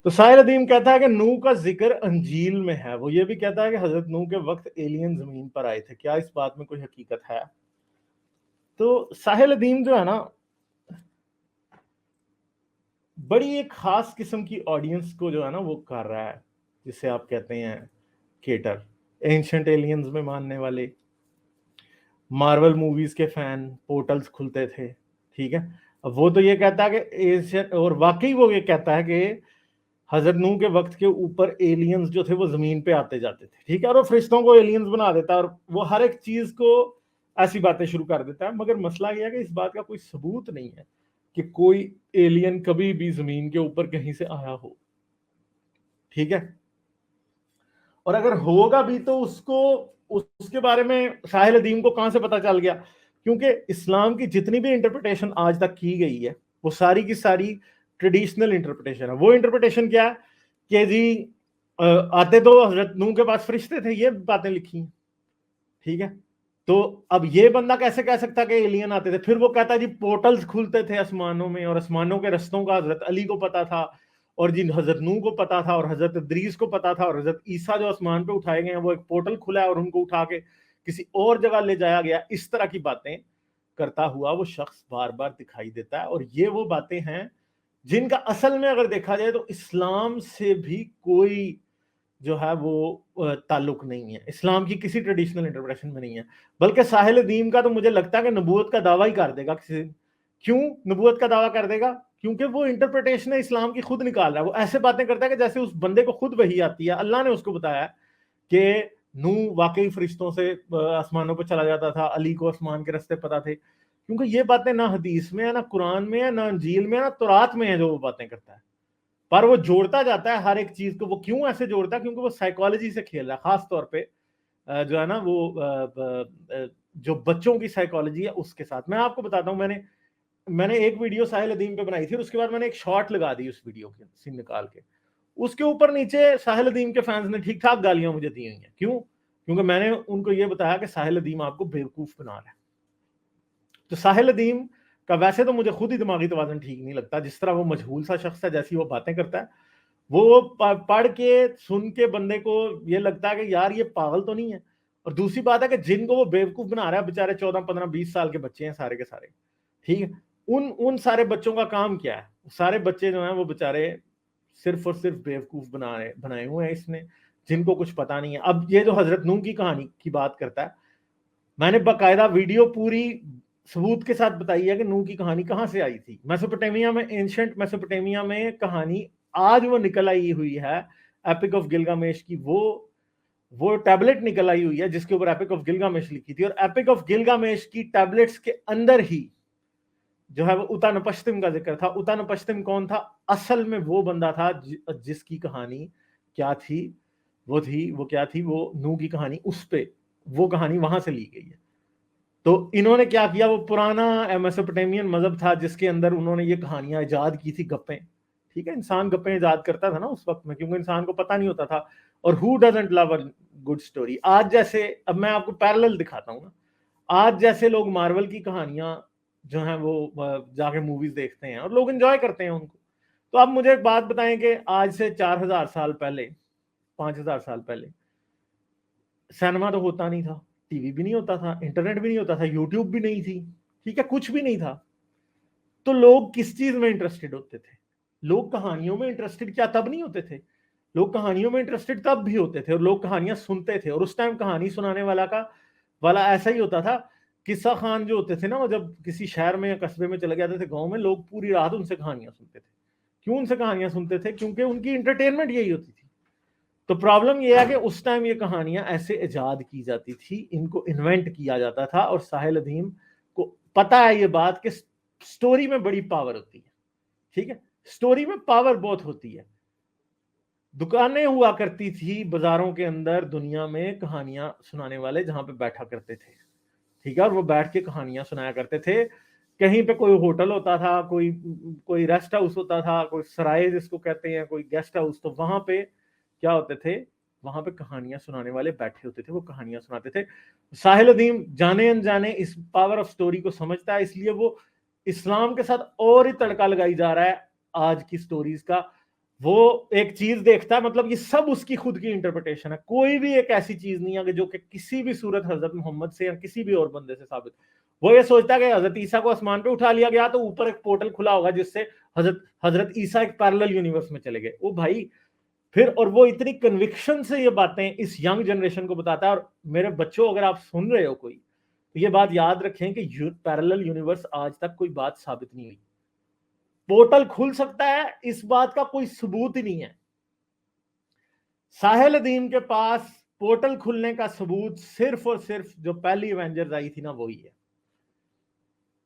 تو ساحل ادیم کہتا ہے کہ نوح کا ذکر انجیل میں ہے. وہ یہ بھی کہتا ہے کہ حضرت نوح کے وقت ایلین زمین پر آئے تھے. کیا اس بات میں کوئی حقیقت ہے؟ تو ساحل ادیم جو ہے نا بڑی ایک خاص قسم کی آڈینس کو جو ہے نا وہ کر رہا ہے, جسے آپ کہتے ہیں کیٹر. اینشنٹ ایلینز میں ماننے والے, مارول موویز کے فین, پورٹلز کھلتے تھے, ٹھیک ہے. اب وہ تو یہ کہتا ہے کہ اور واقعی وہ یہ کہتا ہے کہ حضرت نوح کے وقت کے اوپر ایلینز جو تھے وہ زمین پہ آتے جاتے تھے, ٹھیک ہے, اور وہ فرشتوں کو ایلینز بنا دیتا ہے اور وہ ہر ایک چیز کو ایسی باتیں شروع کر دیتا ہے. مگر مسئلہ یہ ہے کہ اس بات کا کوئی ثبوت نہیں ہے کہ کوئی ایلین کبھی بھی زمین کے اوپر کہیں سے آیا ہو, ٹھیک ہے. اور اگر ہوگا بھی تو اس کے بارے میں ساحل ادیم کو کہاں سے پتا چل گیا؟ کیونکہ اسلام کی جتنی بھی انٹرپریٹیشن آج تک کی گئی ہے وہ ساری کی ساری ٹریڈیشنل انٹرپریٹیشن ہے. وہ انٹرپریٹیشن کیا ہے کہ جی آتے تو حضرت نوح کے پاس فرشتے تھے, یہ باتیں لکھی ہیں, ٹھیک ہے. تو اب یہ بندہ کیسے کہہ سکتا کہ ایلین آتے تھے؟ پھر وہ کہتا ہے جی پورٹلز کھلتے تھے آسمانوں میں اور آسمانوں کے رستوں کا حضرت علی کو پتا تھا اور جن حضرت نوح کو پتا تھا اور حضرت ادریس کو پتا تھا, اور حضرت عیسیٰ جو آسمان پہ اٹھائے گئے ہیں وہ ایک پورٹل کھلا ہے اور ان کو اٹھا کے کسی اور جگہ لے جایا گیا. اس طرح کی باتیں کرتا ہوا وہ شخص بار بار دکھائی دیتا ہے. اور یہ وہ باتیں ہیں جن کا اصل میں اگر دیکھا جائے تو اسلام سے بھی کوئی جو ہے وہ تعلق نہیں ہے, اسلام کی کسی ٹریڈیشنل انٹرپریشن میں نہیں ہے. بلکہ ساحل ادیم کا تو مجھے لگتا ہے کہ نبوت کا دعویٰ ہی کر دے گا. کیوں نبوت کا دعویٰ کر دے گا؟ کیونکہ وہ انٹرپریٹیشن اسلام کی خود نکال رہا ہے. وہ ایسے باتیں کرتا ہے کہ جیسے اس بندے کو خود وحی آتی ہے, اللہ نے اس کو بتایا کہ نوح واقعی فرشتوں سے آسمانوں پہ چلا جاتا تھا, علی کو آسمان کے رستے پتہ تھے. کیونکہ یہ باتیں نہ حدیث میں ہے, نہ قرآن میں ہے, نہ انجیل میں ہے, نہ تورات میں ہے جو وہ باتیں کرتا ہے. پر وہ جوڑتا جاتا ہے ہر ایک چیز کو. وہ کیوں ایسے جوڑتا ہے؟ کیونکہ وہ سائیکالوجی سے کھیل رہا ہے, خاص طور پہ جو ہے نا وہ جو بچوں کی سائیکالوجی ہے اس کے ساتھ. میں آپ کو بتاتا ہوں, میں نے ایک ویڈیو ساحل ادیم پہ بنائی تھی اور اس کے بعد میں نے ایک شارٹ لگا دی اس ویڈیو کے سین نکال کے. اس کے اوپر نیچے ساحل ادیم کے فینس نے ٹھیک ٹھاک گالیاں مجھے دی ہوئی ہیں. کیوں؟ کیونکہ میں نے ان کو یہ بتایا کہ ساحل ادیم آپ کو بیوقوف بنا رہا ہے. تو ساحل ادیم کا ویسے تو مجھے خود ہی دماغی توازن ٹھیک نہیں لگتا. جس طرح وہ مجہول سا شخص ہے, جیسی وہ باتیں کرتا ہے, وہ پڑھ کے سن کے بندے کو یہ لگتا ہے کہ یار یہ پاگل تو نہیں ہے. اور دوسری بات ہے کہ جن کو وہ بیوقوف بنا رہا ہے بےچارے 14 15 20 سال کے بچے ہیں سارے کے سارے, ٹھیک ہے. ان سارے بچوں کا کام کیا ہے؟ سارے بچے جو ہیں وہ بےچارے صرف اور صرف بیوقوف بنائے ہوئے ہیں اس نے, جن کو کچھ پتا نہیں ہے. اب یہ جو حضرت نوح کی کہانی کی بات کرتا ہے, میں نے باقاعدہ ویڈیو پوری ثبوت کے ساتھ بتائی ہے کہ نوح کی کہانی کہاں سے آئی تھی. میسوپوٹیمیا میں, اینشنٹ میسوپوٹیمیا میں کہانی آج وہ نکل آئی ہوئی ہے ایپک آف گلگامیش کی. وہ ٹیبلٹ نکل آئی ہوئی ہے جس کے اوپر ایپک آف گلگامیش لکھی تھی, اور ایپک آف گلگامیش کی ٹیبلٹس کے اندر ہی جو ہے وہ اتانپشتم کا ذکر تھا. اتانپشتم کون تھا؟ اصل میں وہ بندہ تھا جس کی کہانی کیا تھی, وہ کیا تھی, وہ نوح کی کہانی, اس پہ وہ کہانی وہاں سے لی گئی ہے. تو انہوں نے کیا کیا, وہ پرانا میسوپوٹیمین مذہب تھا جس کے اندر انہوں نے یہ کہانیاں ایجاد کی تھی, گپیں, ٹھیک ہے. انسان گپیں ایجاد کرتا تھا نا اس وقت میں, کیونکہ انسان کو پتہ نہیں ہوتا تھا. اور who doesn't love a good story. آج جیسے, اب میں آپ کو پیرلل دکھاتا ہوں نا, آج جیسے لوگ مارول کی کہانیاں جو ہیں وہ جا کے موویز دیکھتے ہیں اور لوگ انجوائے کرتے ہیں ان کو. تو آپ مجھے ایک بات بتائیں کہ آج سے 4000 سال پہلے, 5000 سال پہلے سینما تو ہوتا نہیں تھا, ٹی وی بھی نہیں ہوتا تھا, انٹرنیٹ بھی نہیں ہوتا تھا, یوٹیوب بھی نہیں تھی, ٹھیک ہے, کچھ بھی نہیں تھا. تو لوگ کس چیز میں انٹرسٹڈ ہوتے تھے؟ لوگ کہانیوں میں انٹرسٹڈ کیا تب نہیں ہوتے تھے؟ لوگ کہانیوں میں انٹرسٹڈ تب بھی ہوتے تھے, اور لوگ کہانیاں سنتے تھے. اور اس ٹائم کہانی سنانے والا ایسا ہی ہوتا تھا. قصہ خان جو ہوتے تھے نا, وہ جب کسی شہر میں یا قصبے میں چلے جاتے تھے, گاؤں میں, لوگ پوری رات ان سے کہانیاں سنتے تھے. کیوں ان سے کہانیاں سنتے تھے؟ کیونکہ ان کی انٹرٹینمنٹ یہی ہوتی تھی. تو پرابلم یہ ہے کہ اس ٹائم یہ کہانیاں ایسے ایجاد کی جاتی تھی, ان کو انوینٹ کیا جاتا تھا. اور ساحل ادیم کو پتا ہے یہ بات کہ سٹوری میں بڑی پاور ہوتی ہے, ٹھیک ہے, سٹوری میں پاور بہت ہوتی ہے. دکانیں ہوا کرتی تھی بازاروں کے اندر دنیا میں کہانیاں سنانے والے, جہاں پہ بیٹھا کرتے تھے, ٹھیک ہے, اور وہ بیٹھ کے کہانیاں سنایا کرتے تھے. کہیں پہ کوئی ہوٹل ہوتا تھا, کوئی ریسٹ ہاؤس ہوتا تھا, کوئی سرائے جس کو کہتے ہیں, کوئی گیسٹ ہاؤس, تو وہاں پہ کیا ہوتے تھے, وہاں پہ کہانیاں سنانے والے بیٹھے ہوتے تھے, وہ کہانیاں سناتے تھے. ساحل ادیم جانے انجانے اس پاور آف سٹوری کو سمجھتا ہے, اس لیے وہ اسلام کے ساتھ اور ہی تڑکا لگائی جا رہا ہے آج کی سٹوریز کا. وہ ایک چیز دیکھتا ہے, مطلب یہ سب اس کی خود کی انٹرپریٹیشن ہے, کوئی بھی ایک ایسی چیز نہیں ہے کہ جو کہ کسی بھی صورت حضرت محمد سے یا کسی بھی اور بندے سے ثابت. وہ یہ سوچتا ہے کہ حضرت عیسیٰ کو آسمان پہ اٹھا لیا گیا تو اوپر ایک پورٹل کھلا ہوگا جس سے حضرت عیسیٰ ایک پیرلل یونیورس میں چلے گئے. وہ بھائی پھر, اور وہ اتنی کنوکشن سے یہ باتیں اس ینگ جنریشن کو بتاتا ہے. اور میرے بچوں, اگر آپ سن رہے ہو کوئی, تو یہ بات یاد رکھیں کہ پیرلل یونیورس آج تک کوئی بات ثابت نہیں ہوئی. پورٹل کھل سکتا ہے, اس بات کا کوئی ثبوت ہی نہیں ہے. ساحل ادیم کے پاس پورٹل کھلنے کا ثبوت صرف اور صرف جو پہلی ایونجرز آئی تھی نا وہی ہے,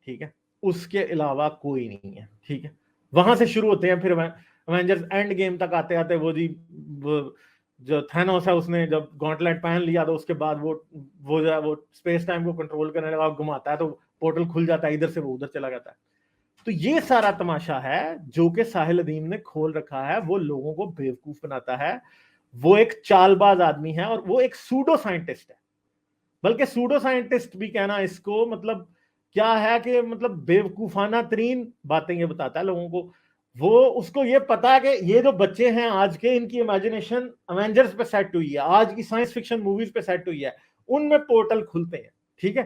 ٹھیک ہے, اس کے علاوہ کوئی نہیں ہے. ٹھیک ہے, وہاں سے شروع ہوتے ہیں, پھر ایونجرز اینڈ گیم تک آتے آتے وہ جی جو تھینوس ہے اس نے جب گانٹلیٹ پہن لیا تو اس کے بعد وہ جو ہے وہ اسپیس ٹائم کو کنٹرول کرنے لگا, گھماتا ہے تو پورٹل کھل جاتا ہے, ادھر سے وہ ادھر چلا جاتا ہے. تو یہ سارا تماشا ہے جو کہ ساحل ادیم نے کھول رکھا ہے. وہ لوگوں کو بیوقوف بناتا ہے, وہ ایک چال باز آدمی ہے, اور وہ ایک سوڈو سائنٹسٹ ہے. بلکہ سوڈو سائنٹسٹ بھی کہنا اس کو مطلب کیا ہے کہ مطلب بیوقوفانہ ترین باتیں یہ بتاتا ہے لوگوں کو. وہ اس کو یہ پتا ہے کہ یہ جو بچے ہیں آج کے, ان کی امیجنیشن ایونجرز پہ سیٹ ہوئی ہے, آج کی سائنس فکشن موویز پہ سیٹ ہوئی ہے, ان میں پورٹل کھلتے ہیں. ٹھیک ہے,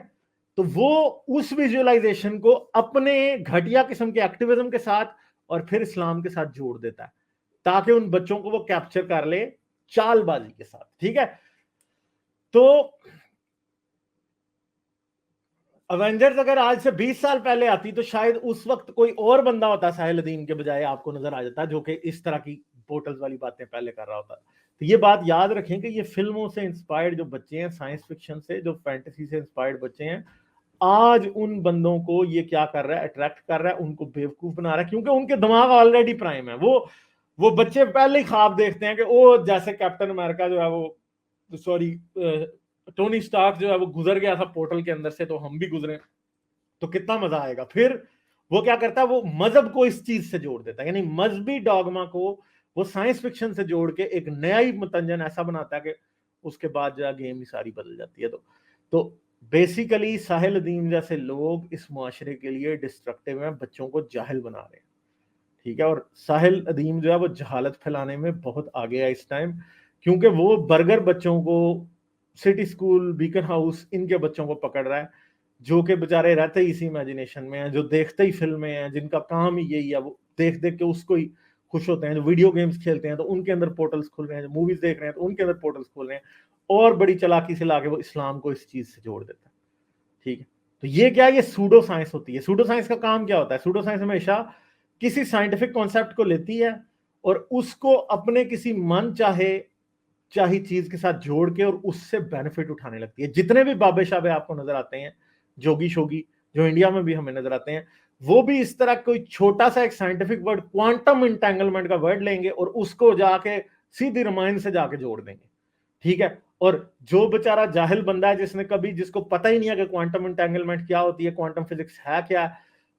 تو وہ اس ویژوائلائزیشن کو اپنے گھٹیا قسم کے ایکٹیویزم کے ساتھ اور پھر اسلام کے ساتھ جوڑ دیتا ہے تاکہ ان بچوں کو وہ کیپچر کر لے چال بازی کے ساتھ. ٹھیک ہے, تو ایونجرز اگر آج سے 20 سال پہلے آتی تو شاید اس وقت کوئی اور بندہ ہوتا ساحل ادیم کے بجائے آپ کو نظر آ جاتا جو کہ اس طرح کی پورٹلز والی باتیں پہلے کر رہا ہوتا. تو یہ بات یاد رکھیں کہ یہ فلموں سے انسپائرڈ جو بچے ہیں, سائنس فکشن سے, جو فینٹیسی سے انسپائرڈ بچے ہیں, آج ان بندوں کو یہ کیا کر رہا ہے, اٹریکٹ کر رہا ہے, ان کو بیوقوف بنا رہا ہے, کیونکہ ان کے دماغ آلریڈی پرائم ہے. وہ بچے پہلے ہی خواب دیکھتے ہیں کہ وہ جیسے کیپٹن امریکہ جو ہے وہ ٹونی سٹارک جو ہے وہ گزر گیا تھا پورٹل کے اندر سے, تو ہم بھی گزرے تو کتنا مزہ آئے گا. پھر وہ کیا کرتا ہے, وہ مذہب کو اس چیز سے جوڑ دیتا ہے, یعنی مذہبی ڈاگما کو وہ سائنس فکشن سے جوڑ کے ایک نیا ہی متنجن ایسا بناتا ہے کہ اس کے بعد جو ہے گیم ہی ساری بدل جاتی ہے. تو بیسیکلی ساحل ادیم جیسے لوگ اس معاشرے کے لیے ڈسٹرکٹیو ہیں, بچوں کو جاہل بنا رہے ہیں. ٹھیک ہے, اور ساحل ادیم جو ہے وہ جہالت پھیلانے میں بہت آگے ہے اس ٹائم, کیونکہ وہ برگر بچوں کو, سٹی اسکول, بیکن ہاؤس, ان کے بچوں کو پکڑ رہا ہے جو کہ بےچارے رہتے ہی اسی امیجنیشن میں ہیں, جو دیکھتے ہی فلمیں ہیں, جن کا کام ہی یہی ہے, وہ دیکھ دیکھ کے اس کو ہی خوش ہوتے ہیں. جو ویڈیو گیمز کھیلتے ہیں تو ان کے اندر پورٹلز کھل رہے ہیں, جو موویز دیکھ رہے ہیں تو ان کے اندر پورٹلز کھل رہے ہیں, اور بڑی چلاکی سے لا کے وہ اسلام کو اس چیز سے جوڑ دیتا ہے. ٹھیک ہے, تو یہ کیا, یہ سوڈو سائنس ہوتی ہے. سوڈو سائنس کا کام کیا ہوتا ہے, سوڈو سائنس ہمیشہ کسی سائنٹیفک کانسیپٹ کو لیتی ہے اور اس کو اپنے کسی من چاہی چیز کے ساتھ جوڑ کے اور اس سے بینیفٹ اٹھانے لگتی ہے. جتنے بھی بابے شابے آپ کو نظر آتے ہیں, جوگی شوگی جو انڈیا میں بھی ہمیں نظر آتے ہیں, وہ بھی اس طرح کوئی چھوٹا سا ایک سائنٹیفک ورڈ, کوانٹم انٹینگلمنٹ کا ورڈ لیں گے اور اس کو جا کے سیدھی رامائن سے جا کے جوڑ دیں گے. ٹھیک ہے, اور جو بیچارہ جاہل بندہ ہے, جس کو پتہ ہی نہیں ہے کہ کوانٹم انٹینگلمنٹ کیا ہوتی ہے, کوانٹم فزکس ہے کیا,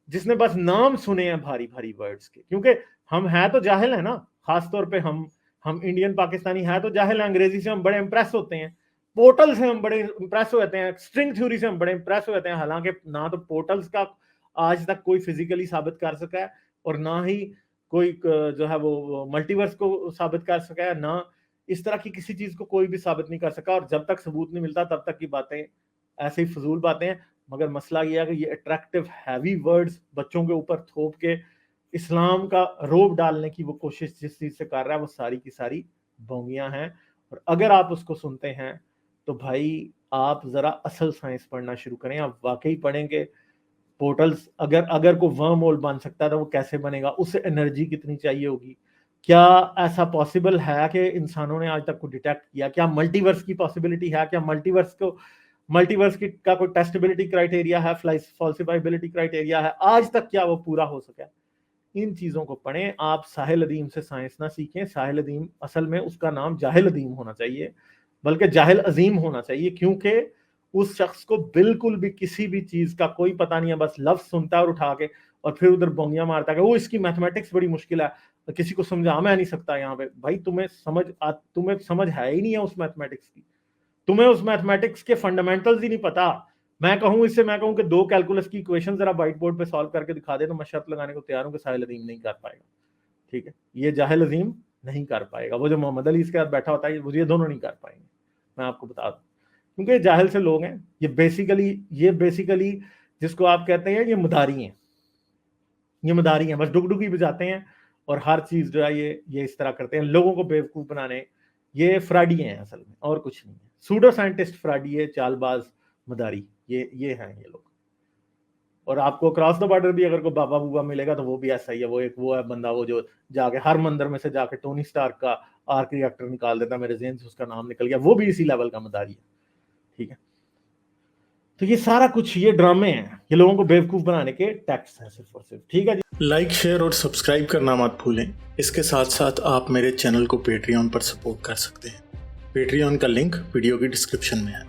جس نے بس نام سنے ہیں بھاری بھاری ورڈز کے, کیونکہ ہم ہیں تو جاہل ہیں نا, خاص طور پہ ہم انڈین پاکستانی ہیں تو جاہل ہیں. انگریزی سے ہم بڑے امپریس ہوتے ہیں, پورٹل سے ہم بڑے امپریس ہوتے ہیں, اسٹرنگ تھیوری سے ہم بڑے امپریس ہوتے ہیں, حالانکہ نہ تو پورٹلز کا آج تک کوئی فزیکلی ثابت کر سکا ہے اور نہ ہی کوئی جو ہے وہ ملٹی ورس کو ثابت کر سکا ہے, نہ اس طرح کی کسی چیز کو کوئی بھی ثابت نہیں کر سکا. اور جب تک ثبوت نہیں ملتا تب تک کی باتیں ایسے ہی فضول باتیں ہیں. مگر مسئلہ یہ ہے کہ یہ اٹریکٹیو ہیوی ورڈز بچوں کے اوپر تھوپ کے اسلام کا روب ڈالنے کی وہ کوشش جس چیز سے کر رہا ہے, وہ ساری کی ساری بونگیاں ہیں. اور اگر آپ اس کو سنتے ہیں تو بھائی آپ ذرا اصل سائنس پڑھنا شروع کریں. آپ واقعی پڑھیں کہ پورٹلز اگر کوئی ورم ہول بن سکتا ہے تو وہ کیسے بنے گا, اس سے انرجی کتنی چاہیے ہوگی, کیا ایسا پاسبل ہے کہ انسانوں نے آج تک کو ڈیٹیکٹ کیا, کیا ملٹی ورس کی پاسبلٹی ہے, کیا ملٹی ورس کا کوئی ٹیسٹیبلٹی کرائٹیریا ہے, فالسیفائبلٹی کرائٹیریا ہے, آج تک کیا وہ پورا ہو سکا ہے. ان چیزوں کو پڑھیں. آپ ساحل ادیم سے سائنس نہ سیکھیں. ساحل ادیم اصل میں اس کا نام جاہل ادیم ہونا چاہیے, بلکہ جاہل عظیم ہونا چاہیے, کیونکہ اس شخص کو بالکل بھی کسی بھی چیز کا کوئی پتہ نہیں ہے, بس لفظ سنتا ہے اور اٹھا کے اور پھر ادھر بونگیاں مارتا ہے کہ وہ اس کی میتھمیٹکس بڑی مشکل ہے, کسی کو سمجھا میں نہیں سکتا. یہاں پہ بھائی تمہیں سمجھ ہے ہی نہیں ہے اس میتھمیٹکس کی, تمہیں اس میتھمیٹکس کے فنڈامنٹلز ہی نہیں پتا. میں کہوں کہ 2 کیلکولس کی ایکویشن ذرا وائٹ بورڈ پہ سالو کر کے دکھا دے تو میں شرط لگانے کو تیار ہوں کہ ساحل ادیم نہیں کر پائے گا. ٹھیک ہے, یہ جاہل عظیم نہیں کر پائے گا. وہ جو محمد علی اس کے ساتھ بیٹھا ہوتا ہے, یہ دونوں نہیں کر پائیں گے, میں آپ کو بتا دوں, کیونکہ یہ جاہل سے لوگ ہیں. یہ بیسیکلی جس کو آپ کہتے ہیں یہ مداری ہیں, بس ڈگڈگی بجاتے ہیں اور ہر چیز جو ہے یہ اس طرح کرتے ہیں لوگوں کو بیوقوف بنانے. یہ فراڈی ہیں اصل میں, اور کچھ نہیں ہے. سوڈو سائنٹسٹ فراڈی ہے, چال باز مداری, یہ ہیں یہ لوگ. اور آپ کو کراس دا بارڈر بھی اگر کوئی بابا بوبا ملے گا تو وہ بھی ایسا ہی ہے. وہ ہے بندہ, وہ جو جا کے ہر مندر میں سے جا کے ٹونی اسٹارک کا آرک ریئیکٹر نکال دیتا, میرے ذہن سے اس کا نام نکل گیا, وہ بھی اسی لیول کا مداری ہے. ٹھیک ہے, تو یہ سارا کچھ یہ ڈرامے ہیں, یہ لوگوں کو بیوقوف بنانے کے ٹیکس ہیں صرف اور صرف. ٹھیک ہے جی, لائک شیئر اور سبسکرائب کرنا مت بھولیں. اس کے ساتھ ساتھ آپ میرے چینل کو پیٹریون پر سپورٹ کر سکتے ہیں. پیٹریون کا لنک ویڈیو کی ڈسکرپشن میں ہے.